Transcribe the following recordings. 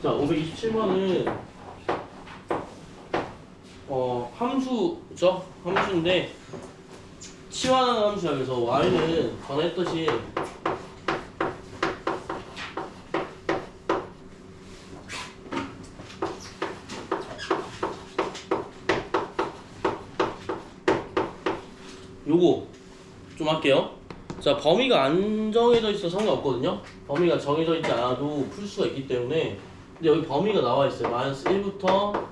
자, 527번은 함수죠? 함수인데 치환하는 함수야. 그래서 y는 전에 했듯이 요거 좀 할게요. 자, 범위가 안 정해져 있어 상관없거든요. 범위가 정해져 있지 않아도 풀 수가 있기 때문에. 근데 여기 범위가 나와 있어요. 마이너스 1부터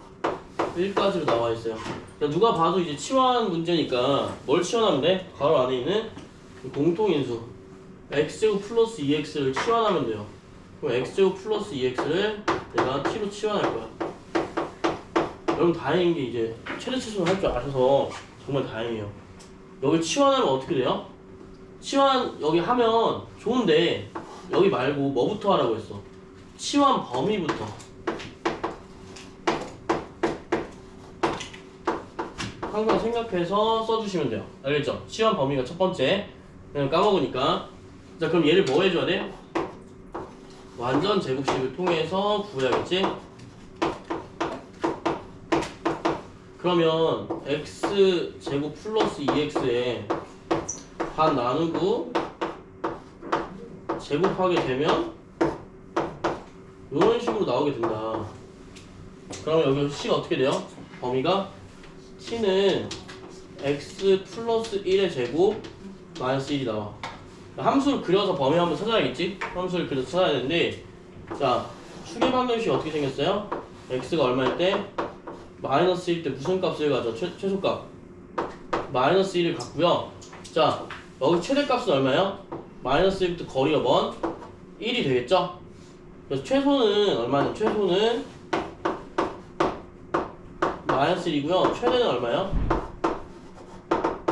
1까지로 나와 있어요. 그러니까 누가 봐도 이제 치환 문제니까 뭘 치환하면 돼? 가로 안에 있는 공통인수 x제곱 플러스 2x를 치환하면 돼요. 그럼 x제곱 플러스 2x를 내가 t로 치환할 거야. 여러분 다행인 게 이제 최대 치수를 할 줄 아셔서 정말 다행이에요. 여기 치환하면 어떻게 돼요? 치환 여기 하면 좋은데 여기 말고 뭐부터 하라고 했어? 치환 범위부터. 항상 생각해서 써주시면 돼요. 알겠죠? 치환 범위가 첫 번째. 그냥 까먹으니까. 자, 그럼 얘를 뭐 해줘야 돼? 완전 제곱식을 통해서 구해야겠지? 그러면 x제곱 플러스 2x에 반 나누고 제곱하게 되면 이런 식으로 나오게 된다. 그러면 여기 c가 어떻게 돼요? 범위가 t는 x 플러스 1의 제곱 마이너스 1이 나와. 함수를 그려서 범위 한번 찾아야겠지? 함수를 그려서 찾아야 되는데, 자, 수계 방정식이 어떻게 생겼어요? x가 얼마일 때? 마이너스 1일 때 무슨 값을 가져? 최소값 마이너스 1을 갖고요. 자, 여기 최대값은 얼마예요? 마이너스 1부터 거리가 먼 1이 되겠죠? 그래서 최소는 얼마냐? 최소는 마이너스 1이고요. 최대는 얼마예요?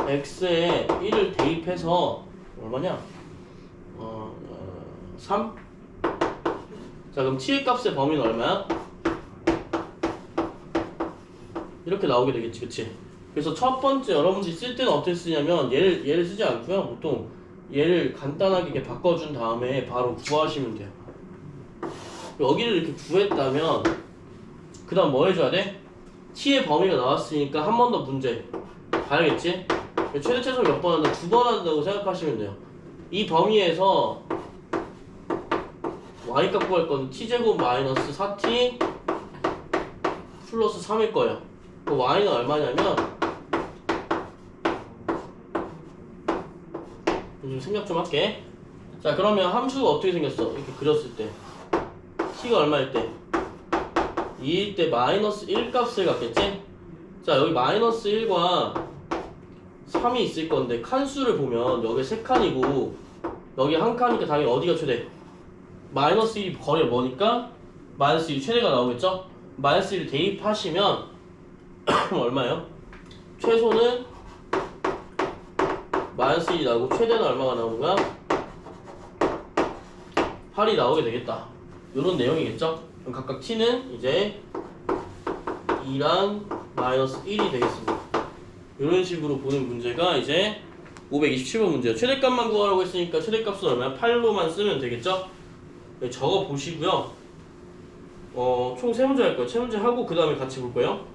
x에 1을 대입해서 얼마냐? 3? 자, 그럼 t의 값의 범위는 얼마야? 이렇게 나오게 되겠지, 그치? 그래서 첫 번째 여러분들이 쓸 때는 어떻게 쓰냐면 얘를 쓰지 않고요. 보통 얘를 간단하게 이렇게 바꿔준 다음에 바로 구하시면 돼요. 여기를 이렇게 구했다면 그 다음 뭐 해줘야 돼? t의 범위가 나왔으니까 한 번 더 문제 봐야겠지? 최대 최소 몇 번 한다? 2번 한다고 생각하시면 돼요. 이 범위에서 y값 구할 건 t제곱 마이너스 4t 플러스 3일 거예요. 그 y는 얼마냐면 좀 생각 좀 할게. 자, 그러면 함수가 어떻게 생겼어? 이렇게 그렸을 때 t가 얼마일 때? 2일 때 마이너스 1 값을 갖겠지? 자, 여기 마이너스 1과 3이 있을 건데 칸수를 보면 여기 3칸이고 여기 한 칸이니까 당연히 어디가 최대? 마이너스 1이 거리가 뭐니까 마이너스 1이 최대가 나오겠죠? 마이너스 1을 대입하시면 얼마예요? 최소는 마이너스 1이 나오고 최대는 얼마가 나오는 거야? 8이 나오게 되겠다. 이런 내용이겠죠? 그럼 각각 t는 이제 2랑 마이너스 1이 되겠습니다. 이런 식으로 보는 문제가 이제 527번 문제예요. 최대값만 구하라고 했으니까 최대값은 얼마야? 8로만 쓰면 되겠죠? 네, 적어 보시고요. 총 3문제 할 거예요. 3문제 하고 그 다음에 같이 볼 거예요.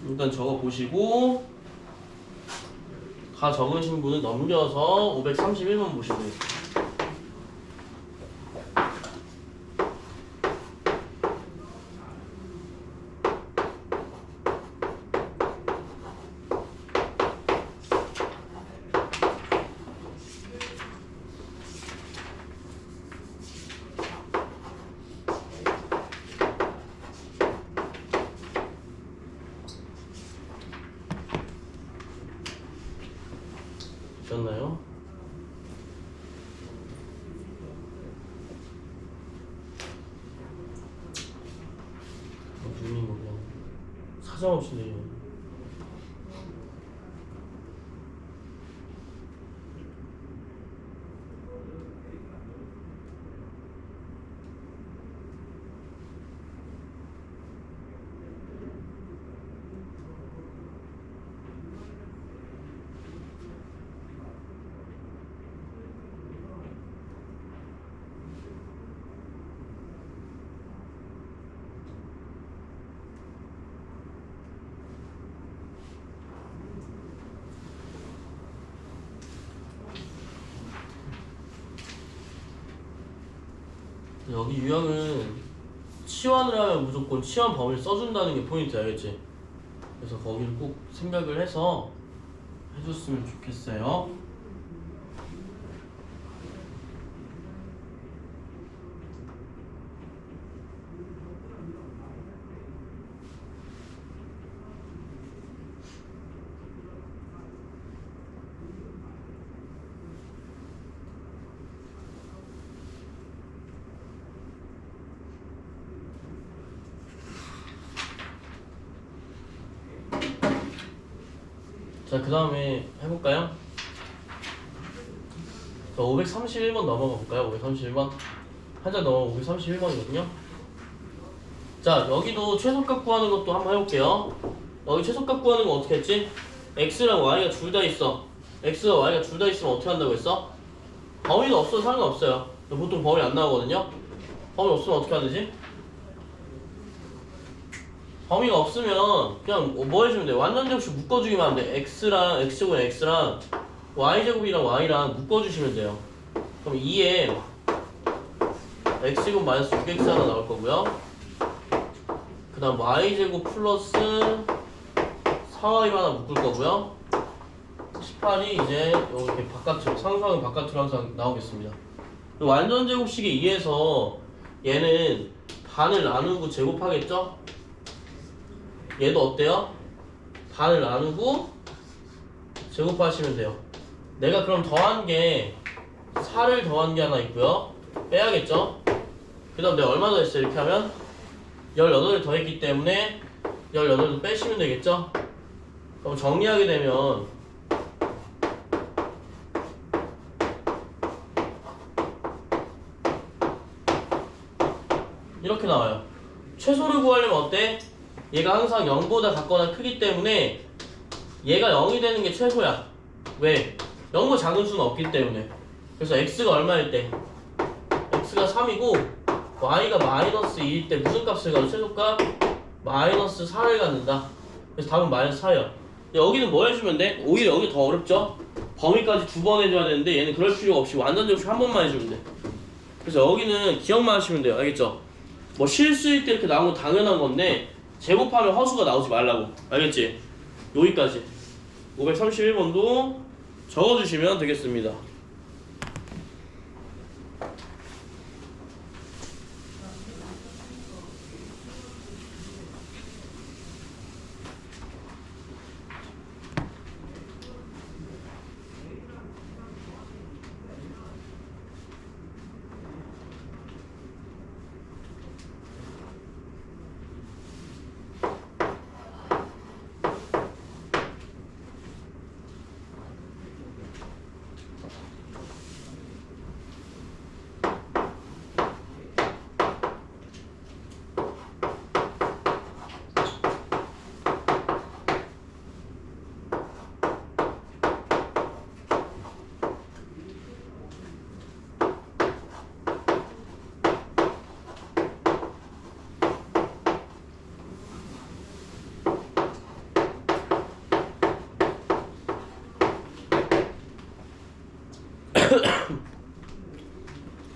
일단 적어 보시고 다 적으신 분은 넘겨서 531번 보시면 되겠습니다. 되셨나요? 눈이 뭐 그냥 사정없이 내리네. 여기 유형은 치환을 하면 무조건 치환 범위를 써준다는 게 포인트야, 알겠지? 그래서 거기를 꼭 생각을 해서 해줬으면 좋겠어요. 자, 그 다음에 해볼까요? 자, 531번 넘어가 볼까요? 531번. 한장 넘어 531번이거든요. 자, 여기도 최소값 구하는 것도 한번 해볼게요. 여기 최소값 구하는 거 어떻게 했지? x랑 y가 둘 다 있어. x와 y가 둘 다 있으면 어떻게 한다고 했어? 범위가 없어도 상관없어요. 보통 범위 안 나오거든요. 범위 없으면 어떻게 하면 되지? 범위가 없으면 그냥 뭐 해주면 돼? 완전제곱식 묶어주기만 하면 돼. x랑 x제곱이랑 x랑 y제곱이랑 y랑 묶어주시면 돼요. 그럼 2에 x제곱 마이너스 6x 하나 나올 거고요. 그 다음 y제곱 플러스 4y 하나 묶을 거고요. 18이 이제 이렇게 바깥으로, 상수항은 바깥으로 항상 나오겠습니다. 완전제곱식에 의해서 얘는 반을 나누고 제곱하겠죠? 얘도 어때요? 반을 나누고 제곱하시면 돼요. 내가 그럼 더한 게 4를 더한 게 하나 있고요. 빼야겠죠? 그 다음 내가 얼마 더 했어요? 이렇게 하면 18을 더했기 때문에 18도 빼시면 되겠죠? 그럼 정리하게 되면 이렇게 나와요. 최소를 구하려면 어때? 얘가 항상 0보다 같거나 크기 때문에 얘가 0이 되는 게 최소야. 왜? 0보다 작은 수는 없기 때문에. 그래서 x가 얼마일 때? x가 3이고 y가 마이너스 2일 때 무슨 값을 가져? 최소값? 마이너스 4를 갖는다. 그래서 답은 마이너스 4야. 여기는 뭐 해주면 돼? 오히려 여기 더 어렵죠? 범위까지 2번 해줘야 되는데 얘는 그럴 필요가 없이 완전제곱식 한 번만 해주면 돼. 그래서 여기는 기억만 하시면 돼요. 알겠죠? 뭐 실수일 때 이렇게 나온 건 당연한 건데 제곱하면 허수가 나오지 말라고. 알겠지? 여기까지 531번도 적어주시면 되겠습니다.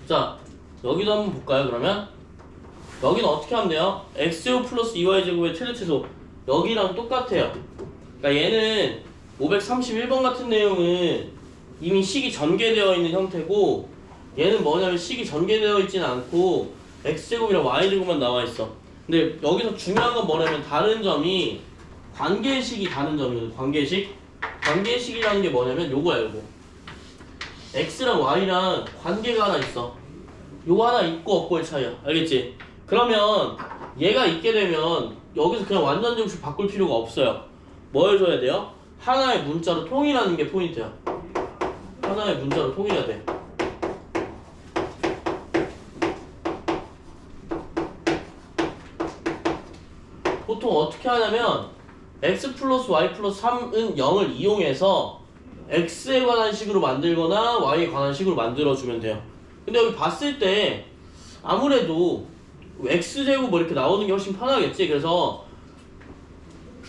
자, 여기도 한번 볼까요? 그러면 여기는 어떻게 하면 돼요? x제곱 플러스 2y제곱의 최대최소 여기랑 똑같아요. 그러니까 얘는 531번 같은 내용은 이미 식이 전개되어 있는 형태고 얘는 뭐냐면 식이 전개되어 있지는 않고 x제곱이랑 y제곱만 나와 있어. 근데 여기서 중요한 건 뭐냐면 다른 점이 관계식이 다른 점이거든. 관계식이라는 게 뭐냐면 요거야. 요거 x랑 y랑 관계가 하나 있어. 요거 하나 있고 없고의 차이야. 알겠지? 그러면 얘가 있게 되면 여기서 그냥 완전제곱식 바꿀 필요가 없어요. 뭐 해줘야 돼요? 하나의 문자로 통일하는 게 포인트야. 하나의 문자로 통일해야 돼. 보통 어떻게 하냐면 x 플러스 y 플러스 3은 0을 이용해서 x에 관한 식으로 만들거나 y에 관한 식으로 만들어주면 돼요. 근데 여기 봤을 때 아무래도 x제곱 뭐 이렇게 나오는 게 훨씬 편하겠지. 그래서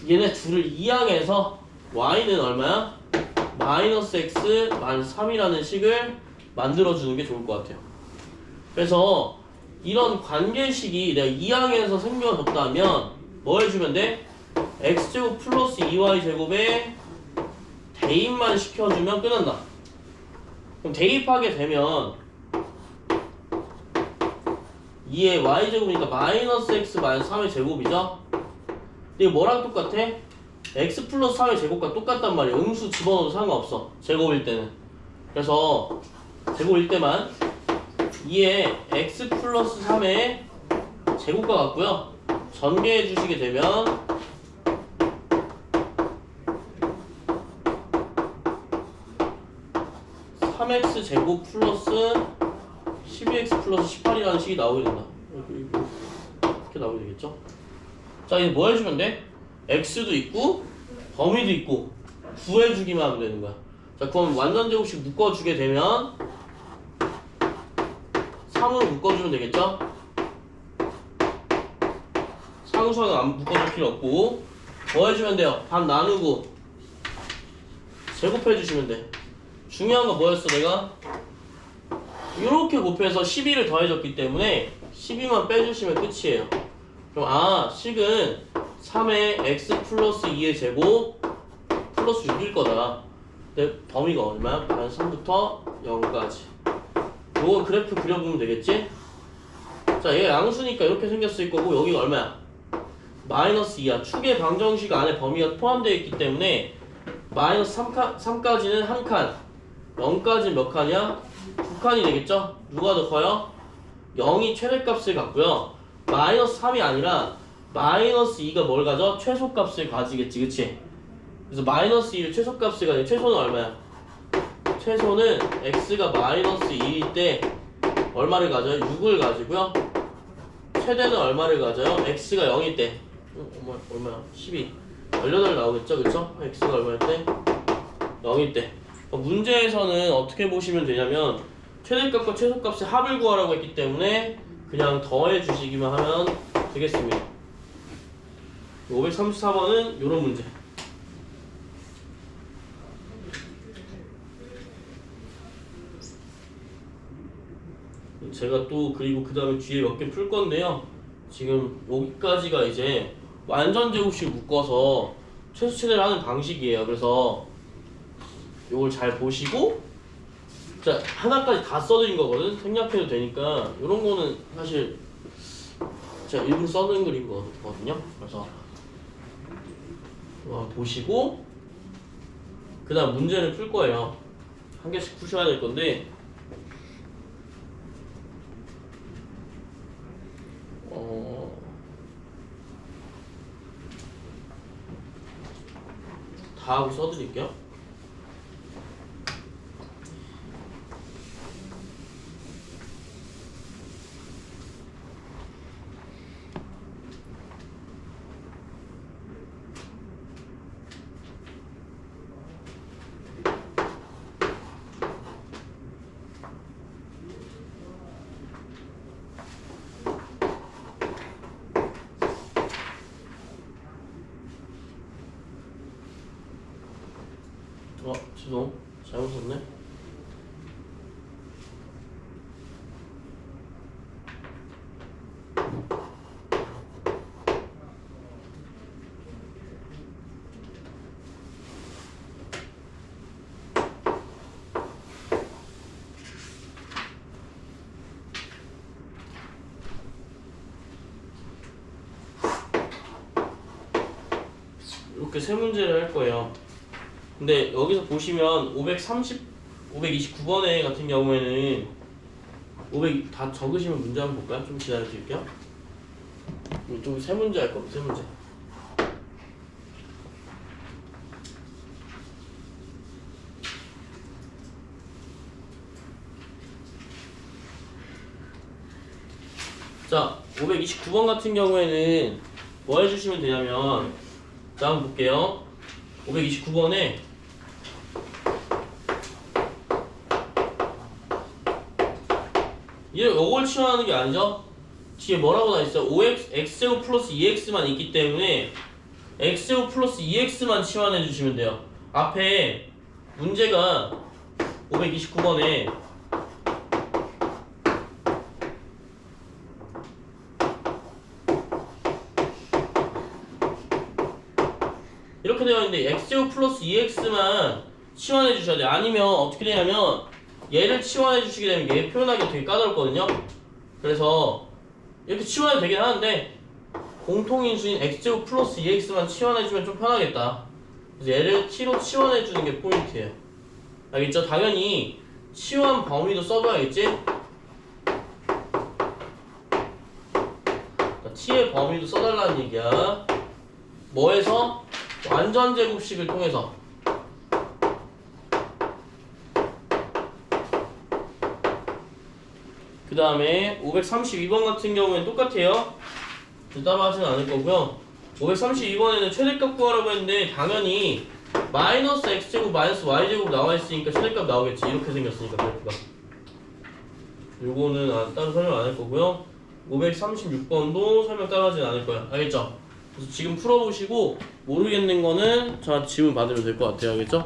얘네 둘을 이항해서 y는 얼마야? 마이너스 x 마이너스 3이라는 식을 만들어주는 게 좋을 것 같아요. 그래서 이런 관계식이 내가 2항에서 생겨졌다면 뭐 해주면 돼? x제곱 플러스 2y제곱에 대입만 시켜주면 끝난다. 그럼 대입하게 되면 2의 y제곱이니까 마이너스 x 마이너스 3의 제곱이죠? 근데 이거 뭐랑 똑같아? x 플러스 3의 제곱과 똑같단 말이야. 음수 집어넣어도 상관없어. 제곱일 때는. 그래서 제곱일 때만 2의 x 플러스 3의 제곱과 같고요. 전개해 주시게 되면 3x 제곱 플러스 12x 플러스 18이라는 식이 나오게 된다. 이렇게 나오게 되겠죠? 자, 이제 뭐 해주면 돼? x도 있고 범위도 있고 구해주기만 하면 되는 거야. 자, 그럼 완전 제곱식 묶어주게 되면 3으로 묶어주면 되겠죠? 상수는 안 묶어줄 필요 없고 뭐 해주면 돼요? 반 나누고 제곱해주시면 돼. 중요한 건 뭐였어? 내가 이렇게 곱해서 12를 더해줬기 때문에 12만 빼주시면 끝이에요. 그럼 식은 3의 x 플러스 2의 제곱 플러스 6일 거다. 근데 범위가 얼마야? 반 3부터 0까지. 요거 그래프 그려보면 되겠지? 자, 얘가 양수니까 이렇게 생겼을 거고 여기가 얼마야? 마이너스 2야. 축의 방정식 안에 범위가 포함되어 있기 때문에 마이너스 3까지는 한 칸, 0까지는 몇 칸이야? 두 칸이 되겠죠? 누가 더 커요? 0이 최대값을 갖고요. 마이너스 3이 아니라 마이너스 2가 뭘 가져? 최소값을 가지겠지, 그치? 그래서 마이너스 2를 최소값을 가지고 최소는 얼마야? 최소는 x가 마이너스 2일 때 얼마를 가져요? 6을 가지고요. 최대는 얼마를 가져요? x가 0일 때 얼마야? 12 18 나오겠죠? 그쵸? x가 얼마일 때? 0일 때. 문제에서는 어떻게 보시면 되냐면 최대값과 최소값의 합을 구하라고 했기 때문에 그냥 더해 주시기만 하면 되겠습니다. 534번은 이런 문제. 제가 또 그리고 그 다음에 뒤에 몇 개 풀 건데요. 지금 여기까지가 이제 완전 제곱식 묶어서 최소 최대를 하는 방식이에요. 그래서 요걸 잘 보시고, 자, 하나까지 다 써드린 거거든. 생략해도 되니까 이런 거는 사실 제가 일부러 써둔 그린 거거든요. 그래서 보시고 그 다음 문제를 풀 거예요. 한 개씩 푸셔야 될 건데 다 하고 써드릴게요. 죄송, 잘못 썼네. 이렇게 세 문제를 할 거예요. 근데 여기서 보시면 529번에 같은 경우에는 500 다 적으시면 문제 한번 볼까요? 좀 기다려 드릴게요. 좀 세 문제 할 겁니다. 세 문제. 자, 529번 같은 경우에는 뭐 해주시면 되냐면, 자, 한번 볼게요. 529번에 이걸 치환하는 게 아니죠? 뒤에 뭐라고 나 있어요? 5x, x제곱 플러스 2x만 있기 때문에 x제곱 플러스 2x만 치환해 주시면 돼요. 앞에 문제가 529번에 이렇게 되어 있는데 x제곱 플러스 2x만 치환해 주셔야 돼요. 아니면 어떻게 되냐면 얘를 치환해 주시게 되면 얘 표현하기 되게 까다롭거든요. 그래서 이렇게 치환해도 되긴 하는데 공통인수인 x제곱 플러스 2x만 치환해 주면 좀 편하겠다. 그래서 얘를 t로 치환해 주는 게 포인트예요. 알겠죠? 당연히 치환 범위도 써줘야겠지? t의 범위도 써달라는 얘기야. 뭐에서? 완전제곱식을 통해서. 그 다음에 532번 같은 경우에는 똑같아요. 따로 하지는 않을 거고요. 532번에는 최대값 구하라고 했는데 당연히 마이너스 x제곱 마이너스 y제곱 나와 있으니까 최대값 나오겠지. 이렇게 생겼으니까 그래프가. 요거는 따로 설명 안 할 거고요. 536번도 설명 따로 하진 않을 거야. 알겠죠? 그래서 지금 풀어보시고 모르겠는 거는 저한테 질문 받으면 될 것 같아요. 알겠죠?